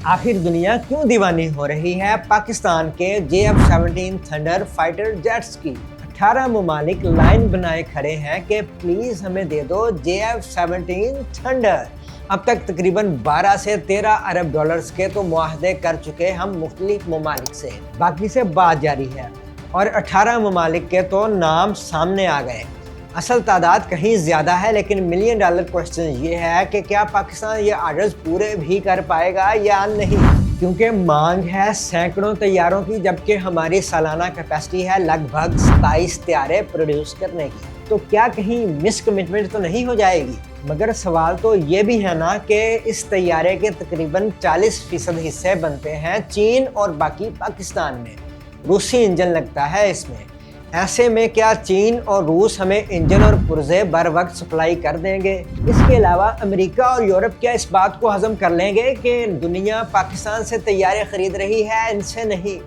आखिर दुनिया क्यों दीवानी हो रही है पाकिस्तान के JF-17 थंडर फाइटर जेट्स की। 18 ममालिक लाइन बनाए खड़े हैं कि प्लीज हमें दे दो JF-17 थंडर। अब तक तकरीबन 12 से 13 अरब डॉलर्स के तो मुआहदे कर चुके हम मुख्तलिफ ममालिक से, बाकी से बात जारी है और 18 ममालिक के तो नाम सामने आ गए। असल तादाद कहीं ज़्यादा है, लेकिन मिलियन डॉलर क्वेश्चन ये है कि क्या पाकिस्तान ये ऑर्डर्स पूरे भी कर पाएगा या नहीं, क्योंकि मांग है सैकड़ों तैयारों की, जबकि हमारी सालाना कैपेसिटी है लगभग 27 तैयारे प्रोड्यूस करने की। तो क्या कहीं मिस कमिटमेंट तो नहीं हो जाएगी? मगर सवाल तो ये भी है ना कि इस तैयारे के तकरीबन 40% हिस्से बनते हैं चीन और बाकी पाकिस्तान में। रूसी इंजन लगता है इसमें। ऐसे में क्या चीन और रूस हमें इंजन और पुर्जे बर वक्त सप्लाई कर देंगे? इसके अलावा अमेरिका और यूरोप क्या इस बात को हजम कर लेंगे कि दुनिया पाकिस्तान से तैयारे खरीद रही है, इनसे नहीं?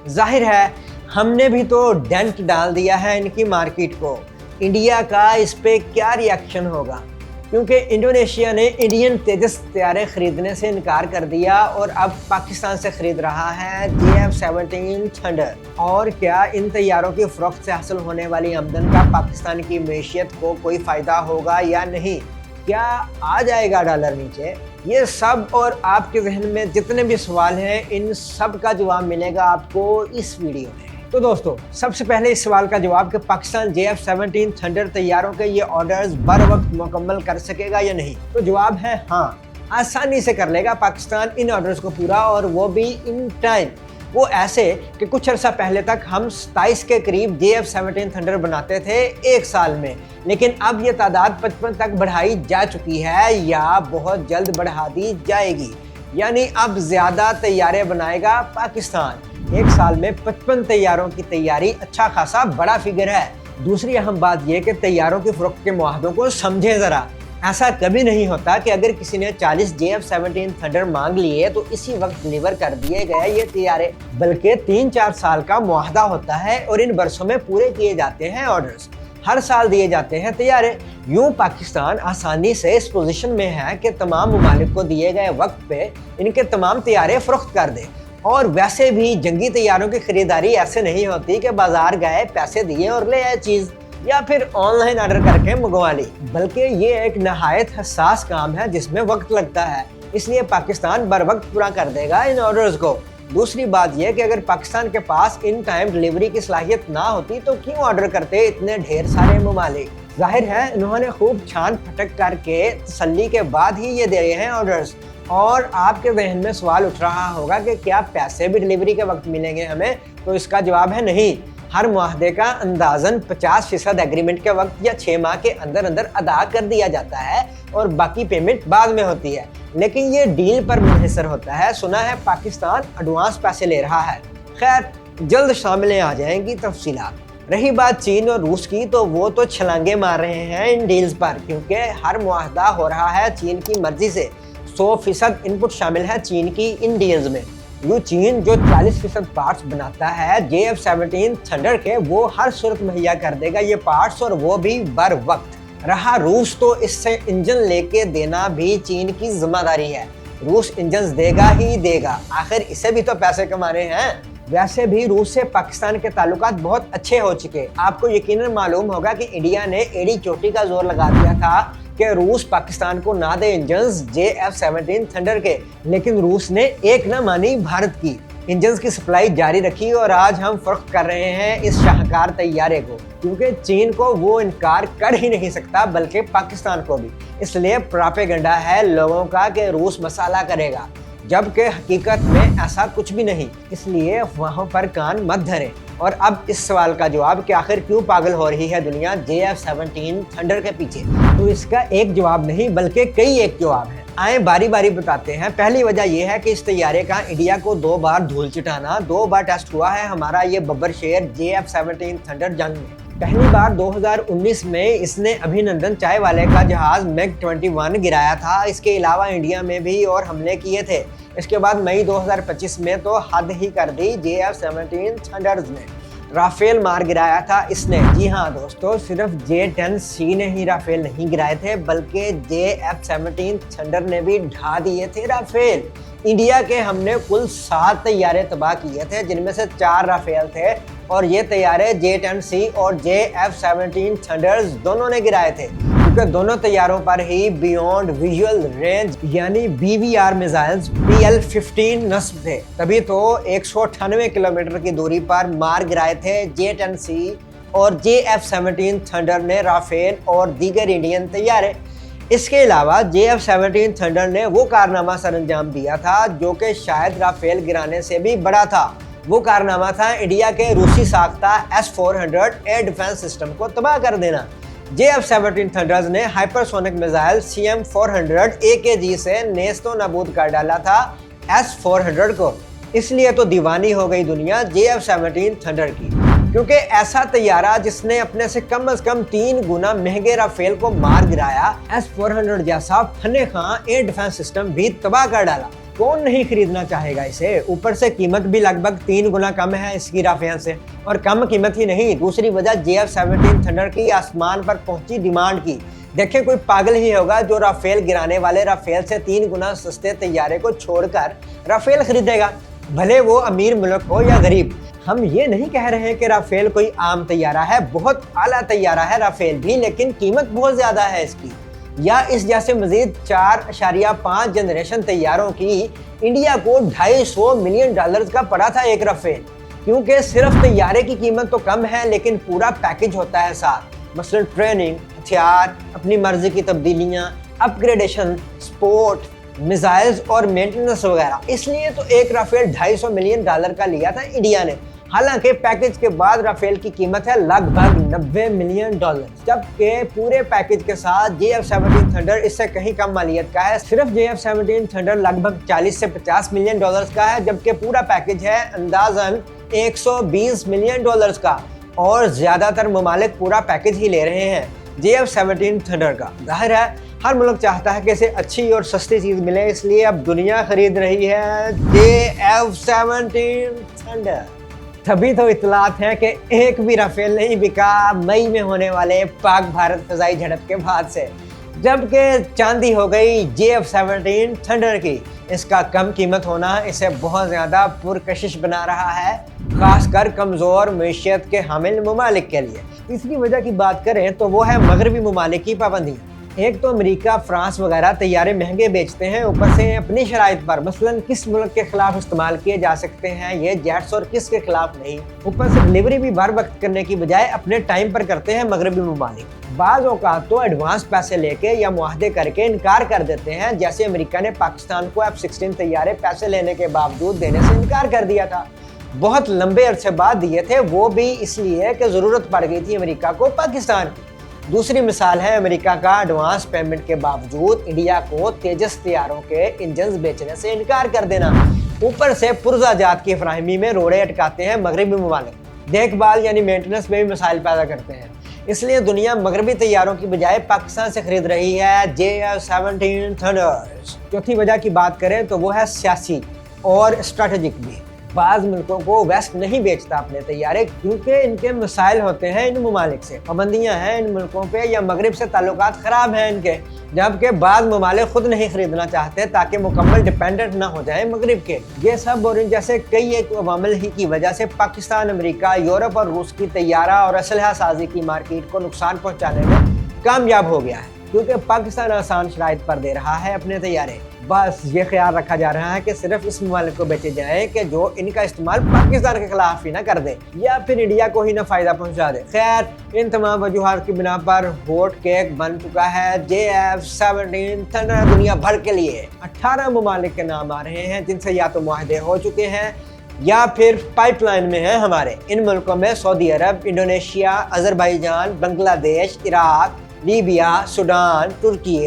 जाहिर है हमने भी तो डेंट डाल दिया है इनकी मार्केट को। इंडिया का इस पे क्या रिएक्शन होगा? क्योंकि इंडोनेशिया ने इंडियन तेजस तैयारे खरीदने से इनकार कर दिया और अब पाकिस्तान से खरीद रहा है JF-17 थंडर। और क्या इन तैयारों की फ़रोख्त से हासिल होने वाली आमदन का पाकिस्तान की मैशियत को कोई फ़ायदा होगा या नहीं? क्या आ जाएगा डॉलर नीचे? ये सब और आपके जहन में जितने भी सवाल हैं, इन सब का जवाब मिलेगा आपको इस वीडियो में। तो दोस्तों, सबसे पहले इस सवाल का जवाब कि पाकिस्तान JF-17 थंडर तैयारों के ये ऑर्डर्स बर वक्त मुकम्मल कर सकेगा या नहीं, तो जवाब है हाँ, आसानी से कर लेगा पाकिस्तान इन ऑर्डर्स को पूरा, और वो भी इन टाइम। वो ऐसे कि कुछ अर्सा पहले तक हम 27 के करीब JF-17 थंडर बनाते थे एक साल में, लेकिन अब ये तादाद 55 तक बढ़ाई जा चुकी है या बहुत जल्द बढ़ा दी जाएगी। यानी अब ज़्यादा तैयारे बनाएगा पाकिस्तान। एक साल में 55 तैयारों की तैयारी अच्छा खासा बड़ा फिगर है। दूसरी अहम बात यह कि तैयारों की फ़रोख्त के मुआहदों को समझें ज़रा। ऐसा कभी नहीं होता कि अगर किसी ने 40 JF-17 थंडर मांग लिए तो इसी वक्त डिलीवर कर दिए गए ये तैयारे, बल्कि 3-4 साल का मुआहदा होता है और इन बरसों में पूरे किए जाते हैं ऑर्डर्स। हर साल दिए जाते हैं तैयारे। यूं पाकिस्तान आसानी से इस पोजीशन में है कि तमाम ममालिक को दिए गए वक्त पे इनके तमाम तैयारे फ़रोख्त कर दे। और वैसे भी जंगी तैयारों की खरीदारी ऐसे नहीं होती कि बाजार गए, पैसे दिए और ले आए चीज़, या फिर ऑनलाइन ऑर्डर करके मंगवा ली, बल्कि ये एक नहायत हसास काम है जिसमें वक्त लगता है। इसलिए पाकिस्तान बर वक्त पूरा कर देगा इन ऑर्डर्स को। दूसरी बात यह कि अगर पाकिस्तान के पास इन टाइम डिलीवरी की सलाहियत ना होती तो क्यों ऑर्डर करते इतने ढेर सारे ममालिक? जाहिर है इन्होंने खूब छान फटक करके तसल्ली के बाद ही ये दे रहे हैं ऑर्डर्स। और आपके जहन में सवाल उठ रहा होगा कि क्या पैसे भी डिलीवरी के वक्त मिलेंगे हमें? तो इसका जवाब है नहीं। हर मुआहदे का अंदाजन 50% एग्रीमेंट के वक्त या 6 माह के अंदर अंदर अदा कर दिया जाता है और बाकी पेमेंट बाद में होती है, लेकिन ये डील पर मुनहसर होता है। सुना है पाकिस्तान एडवांस पैसे ले रहा है। खैर, जल्द शामिल आ जाएंगी तफसीलात। रही बात चीन और रूस की, तो वो तो छलांगे मार रहे हैं इन डील्स पर, क्योंकि हर मुआहदा हो रहा है चीन की मर्जी से। 100% इनपुट शामिल है चीन की इन डील्स में। यूँ चीन जो 40% पार्ट्स बनाता है JF-17 थंडर के, वो हर सूरत मुहैया कर देगा ये पार्ट्स, और वो भी बर वक्त। रहा रूस, तो इससे इंजन लेके देना भी चीन की जिम्मेदारी है। रूस इंजन देगा ही देगा, आखिर इसे भी तो पैसे कमाने हैं। वैसे भी रूस से पाकिस्तान के ताल्लुकात बहुत अच्छे हो चुके। आपको यकीनन मालूम होगा कि इंडिया ने एड़ी चोटी का जोर लगा दिया था कि रूस पाकिस्तान को ना दे इंजन्स JF-17 थंडर के, लेकिन रूस ने एक न मानी भारत की, इंजन्स की सप्लाई जारी रखी और आज हम फ़रोख्त कर रहे हैं इस शाहकार तैयारे को, क्योंकि चीन को वो इनकार कर ही नहीं सकता, बल्कि पाकिस्तान को भी। इसलिए प्रोपेगेंडा है लोगों का कि रूस मसाला करेगा, जबकि हकीकत में ऐसा कुछ भी नहीं। इसलिए वहाँ पर कान मत धरें। और अब इस सवाल का जवाब कि आखिर क्यों पागल हो रही है दुनिया JF-17 थंडर के पीछे, तो इसका एक जवाब नहीं बल्कि कई एक जवाब है। आए बारी बारी बताते हैं। पहली वजह यह है कि इस तैयारे का इंडिया को 2 बार धूल चटाना, 2 बार टेस्ट हुआ है हमारा ये बब्बर शेर JF-17 थंडर जंग में। पहली बार 2019 में इसने अभिनंदन चाय वाले का जहाज MiG-21 गिराया था। इसके अलावा इंडिया में भी और हमले किए थे। इसके बाद मई 2025 में तो हद ही कर दी JF-17 थंडर्स ने। राफेल मार गिराया था इसने। जी हाँ दोस्तों, सिर्फ J-10C ने ही राफेल नहीं गिराए थे, बल्कि JF-17 थंडर ने भी ढा दिए थे राफेल। इंडिया के हमने कुल 7 तैयारे तबाह किए थे, जिनमें से 4 राफेल थे और ये तैयारे J-10C और JF-17 थंडर्स दोनों ने गिराए थे, क्योंकि दोनों तैयारों पर ही बियॉन्ड विजुअल रेंज यानी BVR मिसाइल्स PL-15 नस्ब थे। तभी तो 198 किलोमीटर की दूरी पर मार गिराए थे J-10C और JF-17 थंडर ने राफेल और दीगर इंडियन तैयारे। इसके अलावा JF-17 थंडर ने वो कारनामा सरअंजाम दिया था जो कि शायद राफेल गिराने से भी बड़ा था। वो कारनामा था इंडिया के रूसी साख्ता S-400 एयर डिफेंस सिस्टम को तबाह कर देना। JF-17 थंडर्स ने हाइपरसोनिक मिसाइल CM-400 AKG से नेस्तो नाबूद कर डाला था S-400 को। इसलिए तो दीवानी हो गई दुनिया JF-17 थंडर की, क्योंकि ऐसा तैयारा जिसने अपने से कम 3 गुना महंगे राफेल को मार गिराया, S-400 जैसा फने खां एयर डिफेंस सिस्टम भी तबाह कर डाला। कौन नहीं खरीदना चाहेगा इसे? ऊपर से कीमत भी लगभग 3 गुना कम है इसकी राफेल से। और कम कीमत ही नहीं, दूसरी वजह JF-17 थंडर की आसमान पर पहुंची डिमांड की। देखिए, कोई पागल ही होगा जो राफेल गिराने वाले राफेल से 3 गुना सस्ते तैयारे को छोड़कर राफेल खरीदेगा, भले वो अमीर मुल्क हो या गरीब। हम ये नहीं कह रहे कि राफेल कोई आम तैयारा है, बहुत आला तैयारा है राफेल भी, लेकिन कीमत बहुत ज्यादा है इसकी। या इस जैसे मजीद 4.5 जनरेशन तैयारों की इंडिया को $250 मिलियन का पड़ा था एक राफेल, क्योंकि सिर्फ तैयारे की कीमत तो कम है लेकिन पूरा पैकेज होता है साथ। मसलन ट्रेनिंग, हथियार, अपनी मर्जी की तब्दीलियां, अपग्रेडेशन, स्पोर्ट, मिसाइल्स और मेंटेनेंस वगैरह। इसलिए तो एक राफेल $250 मिलियन का लिया था इंडिया ने। हालांकि पैकेज के बाद राफेल की कीमत है लगभग $90 मिलियन, जबकि पूरे पैकेज के साथ JF-17 थंडर इससे कहीं कम मालियत का है। सिर्फ JF-17 थंडर लगभग 40 से 50 मिलियन डॉलर्स का है, जबकि पूरा पैकेज है अंदाजन $120 मिलियन का। और ज्यादातर ममालिक पूरा पैकेज ही ले रहे हैं JF-17 थंडर का। जाहिर है हर मुल्क चाहता है कि इसे अच्छी और सस्ती चीज मिले, इसलिए अब दुनिया खरीद रही है JF-17 थंडर। तभी तो इतलात है कि एक भी राफेल नहीं बिका मई में होने वाले पाक भारत फजाई झड़प के बाद से, जबकि चांदी हो गई JF-17 थंडर की। इसका कम कीमत होना इसे बहुत ज़्यादा पुरकशिश बना रहा है, खासकर कमज़ोर मैशियत के हामिल ममालिक के लिए। तीसरी वजह की बात करें तो वो है मगरबी ममालिक की पाबंदी। एक तो अमेरिका, फ्रांस वगैरह तैयारे महंगे बेचते हैं, ऊपर से अपनी शराइत पर मसलन किस मुल्क के खिलाफ इस्तेमाल किए जा सकते हैं ये जेट्स और किस के खिलाफ नहीं। ऊपर से डिलीवरी भी बर वक्त करने की बजाय अपने टाइम पर करते हैं मगरबी ममालिक। बाज़ औक़ात तो एडवांस पैसे लेके या मुआहदे करके इनकार कर देते हैं, जैसे अमेरिका ने पाकिस्तान को F-16 तैयारे पैसे लेने के बावजूद देने से इनकार कर दिया था। बहुत लंबे अरसे बाद दिए थे, वो भी इसलिए कि ज़रूरत पड़ गई थी अमेरिका को पाकिस्तान की। दूसरी मिसाल है अमेरिका का एडवांस पेमेंट के बावजूद इंडिया को तेजस तैयारों के इंजन बेचने से इनकार कर देना। ऊपर से पुरजा जात की फराहमी में रोड़े अटकाते हैं मगरबी ममालिक, देखभाल यानी मेंटेनेंस में भी मसाइल पैदा करते हैं। इसलिए दुनिया मगरबी तैयारों की बजाय पाकिस्तान से खरीद रही है JF-17 थंडर्स। चौथी वजह की बात करें तो वो है सियासी और स्ट्रेटेजिक भी। बाज़ मुल्कों को वेस्ट नहीं बेचता अपने तैयारे, क्योंकि इनके मसाइल होते हैं इन ममालिक से, पाबंदियां हैं इन मुल्कों पे या मगरिब से ताल्लुकात ख़राब हैं इनके, जबकि बाज़ ममालिक खुद नहीं खरीदना चाहते ताकि मुकम्मल डिपेंडेंट ना हो जाए मगरिब के। ये सब और इन जैसे कई एक अवामिल ही की वजह से पाकिस्तान, अमेरिका, यूरोप और रूस की तैयारा और असलहा साजी की मार्केट को नुकसान पहुँचाने में कामयाब हो गया है, क्योंकि पाकिस्तान आसान शराइत पर दे रहा है अपने तैयारे। बस ये ख्याल रखा जा रहा है कि सिर्फ इस ममालिक को बेचे जाएं कि जो इनका इस्तेमाल पाकिस्तान के खिलाफ ही ना कर दे या फिर इंडिया को ही ना फ़ायदा पहुंचा दे। खैर, इन तमाम वजूहात की बिना पर हॉट केक बन चुका है JF-17 थंडर दुनिया भर के लिए। 18 ममालिक के नाम आ रहे हैं जिनसे या तो मुआहदे हो चुके हैं या फिर पाइपलाइन में हैं हमारे। इन मुल्कों में Saudi Arab, Indonesia, Azerbaijan, Bangladesh, Iraq, Libya, Sudan, तुर्की,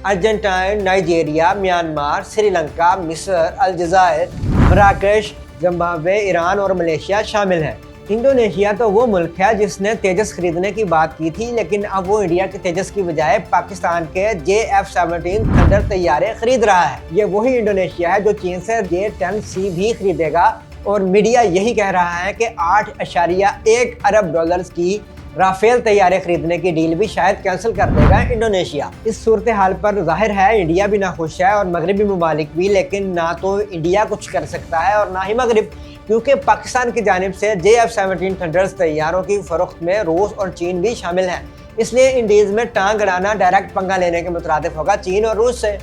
अर्जेंटाइन, नाइजीरिया, म्यांमार, श्रीलंका, मिस्र, अलजायर, मराकश, जिम्बाब्वे, ईरान और मलेशिया शामिल हैं। इंडोनेशिया तो वो मुल्क है जिसने तेजस खरीदने की बात की थी, लेकिन अब वो इंडिया के तेजस की बजाय पाकिस्तान के JF-17 थंडर तैयारे खरीद रहा है। ये वही इंडोनेशिया है जो चीन से J-10C भी खरीदेगा, और मीडिया यही कह रहा है कि $8.1 अरब की राफेल तैयारे खरीदने की डील भी शायद कैंसिल कर देगा इंडोनेशिया। इस सूरत हाल पर जाहिर है इंडिया भी नाखुश है और मगरबी ममालिक भी, लेकिन ना तो इंडिया कुछ कर सकता है और ना ही मगरब, क्योंकि पाकिस्तान की जानिब से JF-17 थंडर्स तैयारों की फरोख्त में रूस और चीन भी शामिल हैं। इसलिए इंडीज़ में टांग अड़ाना डायरेक्ट पंगा लेने के मुतरादिफ होगा चीन और रूस से,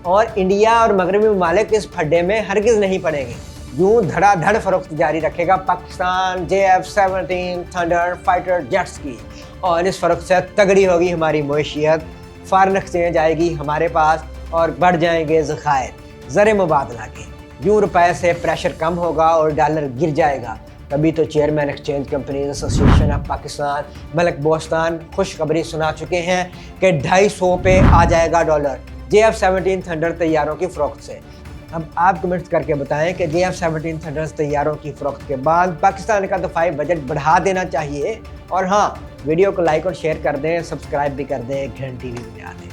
और इंडिया और मगरबी ममालिक इस फड्डे में हरगिज़ नहीं पड़ेंगे। यूँ धड़ाधड़ फरोख्त जारी रखेगा Pakistan JF-17 thunder fighter jets की, और इस फरोख्त से तगड़ी होगी हमारी मईशियत, फ़ॉरेन एक्सचेंज आएगी हमारे पास और बढ़ जाएंगे ज़खायर ज़र मुबादला के। यूँ रुपए से प्रेशर कम होगा और डॉलर गिर जाएगा। तभी तो chairman exchange companies association of Pakistan Malik Bostan खुशखबरी सुना चुके हैं कि 250 पे आ जाएगा डॉलर JF-17 थंडर तैयारों की फ़रोख्त से। अब आप कमेंट्स करके बताएं कि JF-17 थंडर्स तैयारों की फ़रोख्त के बाद पाकिस्तान का दफ़ाई बजट बढ़ा देना चाहिए। और हाँ, वीडियो को लाइक और शेयर कर दें, सब्सक्राइब भी कर दें, घंटी भी बजा दें।